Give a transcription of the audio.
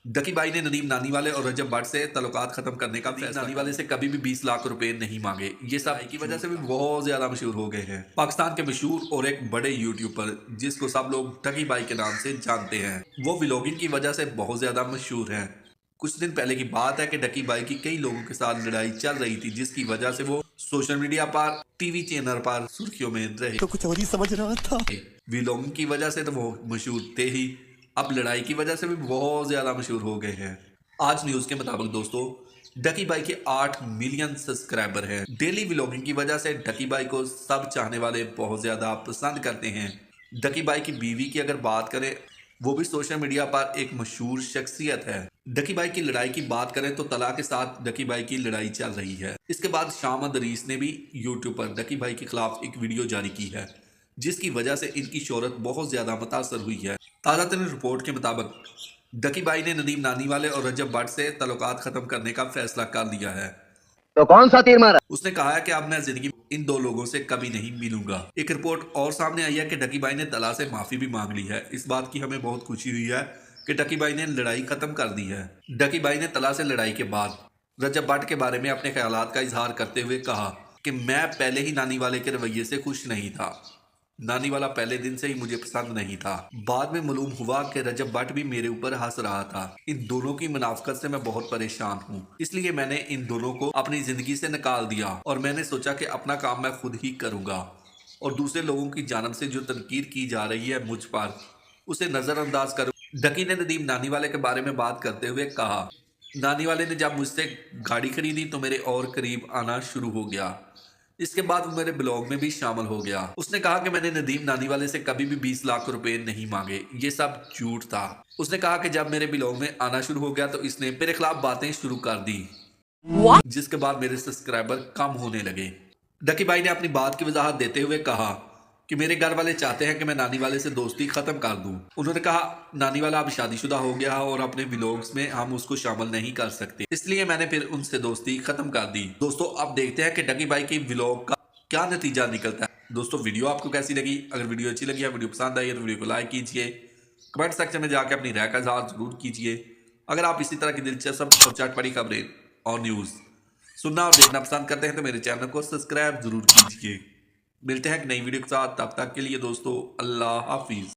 डकी भाई ने नदीम नानीवाले और रजब भट्ट से तल्लुकात खत्म करने का फैसला नानीवाले से कभी भी 20 लाख रुपए नहीं मांगे। ये सब की वजह से भी बहुत ज्यादा मशहूर हो गए हैं। पाकिस्तान के मशहूर और एक बड़े यूट्यूबर जिसको सब लोग डकी भाई के नाम से जानते हैं, वो व्लॉगिंग की वजह से बहुत ज्यादा मशहूर है। कुछ दिन पहले की बात है कि डकी भाई की कई लोगों के साथ लड़ाई चल रही थी, जिसकी वजह से वो सोशल मीडिया पर, टीवी चैनल पर सुर्खियों में रहे। तो कुछ और ही समझ रहा था। व्लॉगिंग की वजह से तो वो मशहूर थे ही, अब लड़ाई की वजह से भी बहुत ज्यादा मशहूर हो गए हैं। आज न्यूज के मुताबिक दोस्तों, डकी भाई के 8 मिलियन सब्सक्राइबर हैं। डेली व्लॉगिंग की वजह से डकी भाई को सब चाहने वाले बहुत ज्यादा पसंद करते हैं। डकी भाई की बीवी की अगर बात करें, वो भी सोशल मीडिया पर एक मशहूर शख्सियत है। डकी भाई की लड़ाई की बात करें तो तला के साथ डकी भाई की लड़ाई चल रही है। इसके बाद शामद रईस ने भी यूट्यूब पर डकी भाई के खिलाफ एक वीडियो जारी की है, जिसकी वजह से इनकी शोहरत बहुत ज्यादा मुतासर हुई है। ताज़ा तरीन रिपोर्ट के मुताबिक डकी भाई ने नदीम नानीवाले और रजब भट्ट से तल्लुकात खत्म करने का फैसला कर लिया है। तो कौन सा तीर मारा? उसने कहा है कि अब मैं जिंदगी में इन दो लोगों से कभी नहीं मिलूंगा। एक रिपोर्ट और सामने आई है कि डकी भाई ने तला से माफी भी मांग ली है। इस बात की हमें बहुत खुशी हुई है कि डकी भाई ने लड़ाई खत्म कर दी है। डकी भाई ने तला से लड़ाई के बाद रजब भट्ट के बारे में अपने ख्यालात का इजहार करते हुए कहा कि मैं पहले ही नानी वाले के रवैये से खुश नहीं था। नानी वाला पहले दिन से ही मुझे पसंद नहीं था। बाद में मालूम हुआ कि रजब भट्ट भी मेरे ऊपर हंस रहा था। इन दोनों की मुनाफकत से मैं बहुत परेशान हूँ, इसलिए मैंने इन दोनों को अपनी जिंदगी से निकाल दिया और मैंने सोचा कि अपना काम मैं खुद ही करूंगा और दूसरे लोगों की जानब से जो तनकीर की जा रही है मुझ पर, उसे नजरअंदाज करूँ। डकी ने नदीम नानी वाले के बारे में बात करते हुए कहा, नानी वाले ने जब मुझसे गाड़ी खरीदी तो मेरे और करीब आना शुरू हो गया। इसके बाद वो मेरे ब्लॉग में भी शामिल हो गया। उसने कहा कि मैंने नदीम नानीवाले से कभी भी 20 लाख रुपए नहीं मांगे, ये सब झूठ था। उसने कहा कि जब मेरे ब्लॉग में आना शुरू हो गया तो इसने मेरे खिलाफ बातें शुरू कर दी, जिसके बाद मेरे सब्सक्राइबर कम होने लगे। डकी भाई ने अपनी बात की वजाहत देते हुए कहा कि मेरे घर वाले चाहते हैं कि मैं नानी वाले से दोस्ती खत्म कर दूं। उन्होंने कहा नानी वाला अब शादीशुदा हो गया और अपने व्लॉग्स में हम उसको शामिल नहीं कर सकते, इसलिए मैंने फिर उनसे दोस्ती खत्म कर दी। दोस्तों अब देखते हैं कि डकी भाई की व्लॉग का क्या नतीजा निकलता है। दोस्तों वीडियो आपको कैसी लगी? अगर वीडियो अच्छी लगी है, वीडियो पसंद आई है तो वीडियो को लाइक कीजिए, कमेंट सेक्शन में जाकर अपनी राय का इजहार जरूर कीजिए। अगर आप इसी तरह की दिलचस्प और चटपटी खबरें और न्यूज़ सुनना और देखना पसंद करते हैं तो मेरे चैनल को सब्सक्राइब जरूर कीजिए। मिलते हैं एक नई वीडियो के साथ, तब तक के लिए दोस्तों अल्लाह हाफिज।